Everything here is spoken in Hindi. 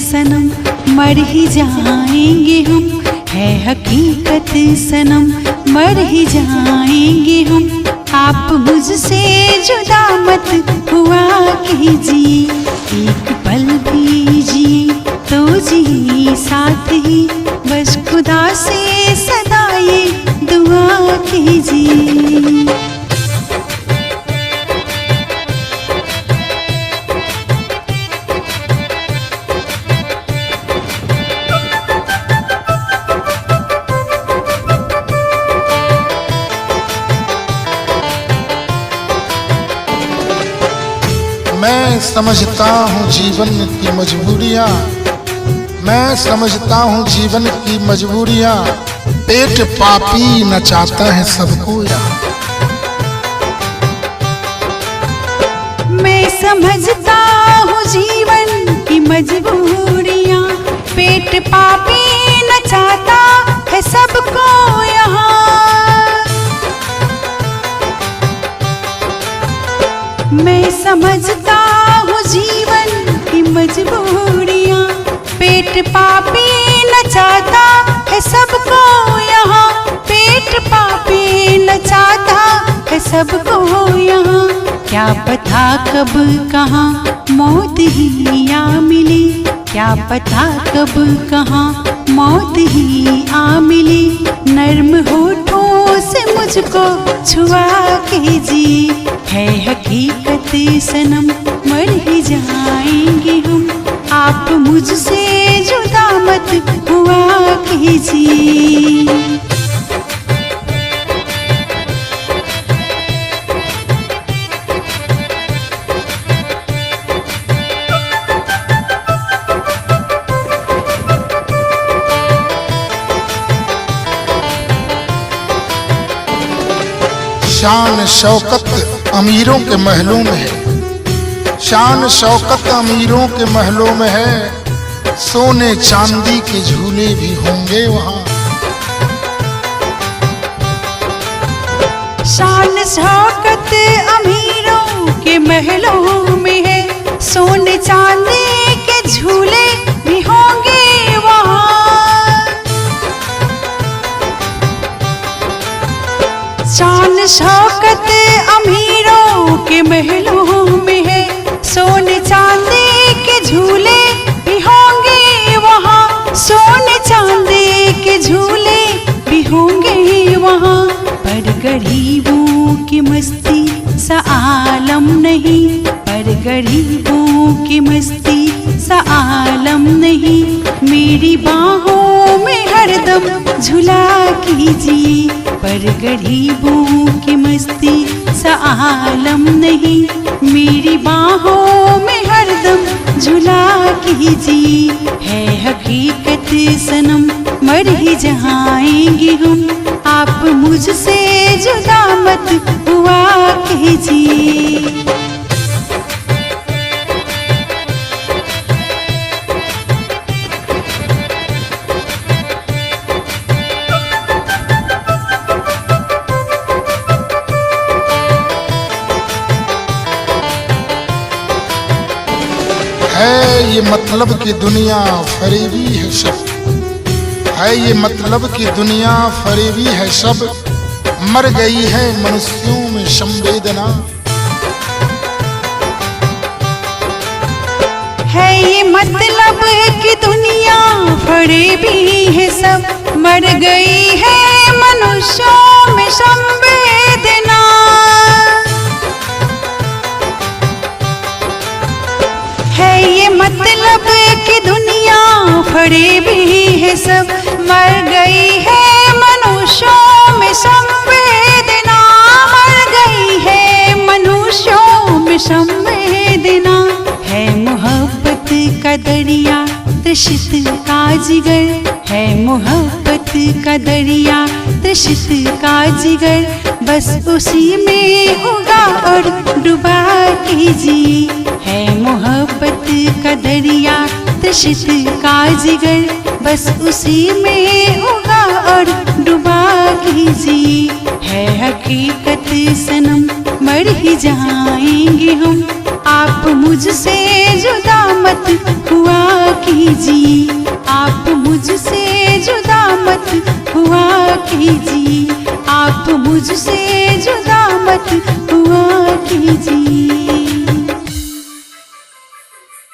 सनम, मर ही जाएंगे हम। है हकीकत सनम, मर ही जाएंगे हम। आप मुझसे जुदा मत हुआ कीजिए, एक पल भी जिए तो जी साथ ही, बस खुदा से सदा ये दुआ कीजिए। मैं समझता हूँ जीवन की मजबूरियाँ, मैं समझता हूँ जीवन की मजबूरियाँ। पेट पापी नचाता है सबको यहाँ। मैं समझता हूँ जीवन की मजबूरियाँ, पेट पापी नचाता है सबको यहाँ। मैं समझता हूँ जीवन की मजबूरियाँ, पेट पापी नचाता है सबको यहाँ। पेट पापी नचाता है सबको यहाँ। क्या पता कब कहाँ मौत ही आ मिले, क्या पता कब कहाँ मौत ही आ मिले। नर्म होठों से मुझको छुआ कीजिए, है हकीकत सनम, मर ही जाएंगे हम। आप मुझसे जुदा मत हुआ कीजिए। शान शौकत अमीरों के महलों में है, शान शौकत अमीरों के महलों में है। सोने चांदी के झूले भी होंगे वहाँ। शान शौकत अमीरों के महलों में है, सोने चांदी के झूले भी होंगे वहाँ। शान शौकत अमीरों के महलों में है, सोने चांदी के झूले भी होंगे वहाँ। सोने चांदी के झूले भी होंगे वहाँ। पर गरीबों की मस्ती सा आलम नहीं, पर गरीबों की मस्ती सा आलम नहीं। मेरी बाहों में हरदम झूला कीजिए, पर गरीबों की मस्ती सा आलम नहीं। मेरी बाहों में हरदम झूला कीजिए, है हकीकत सनम, मर ही जाएंगे हम। आप मुझसे जुदा मत हुआ कीजिए। है ये मतलब की दुनिया फरेबी है सब, है ये मतलब की दुनिया फरेबी है सब। मर गई है मनुष्यों में संवेदना। है ये मतलब की दुनिया फरेबी है सब, मर गई है मनुष्यों में संवेदना। है ये मतलब कि दुनिया फरेबी है सब, मर गई है मनुष्यों में संवेदना। मर गई है मनुष्यों में संवेदना। है मोहब्बत का दरिया तृषित का जिगर, है मोहब्बत का दरिया तृषित का जिगर। बस उसी में होगा और डुबा कीजिए, है मोहब्बत का दरिया तृषित का जिगर। बस उसी में होगा और डुबा कीजिए, है हकीकत सनम, मर ही जाएंगे हम। आप मुझसे जुदा मत हुआ कीजिए, आप मुझसे जुदा मत हुआ कीजिए, आप मुझसे जुदा मत हुआ कीजिए।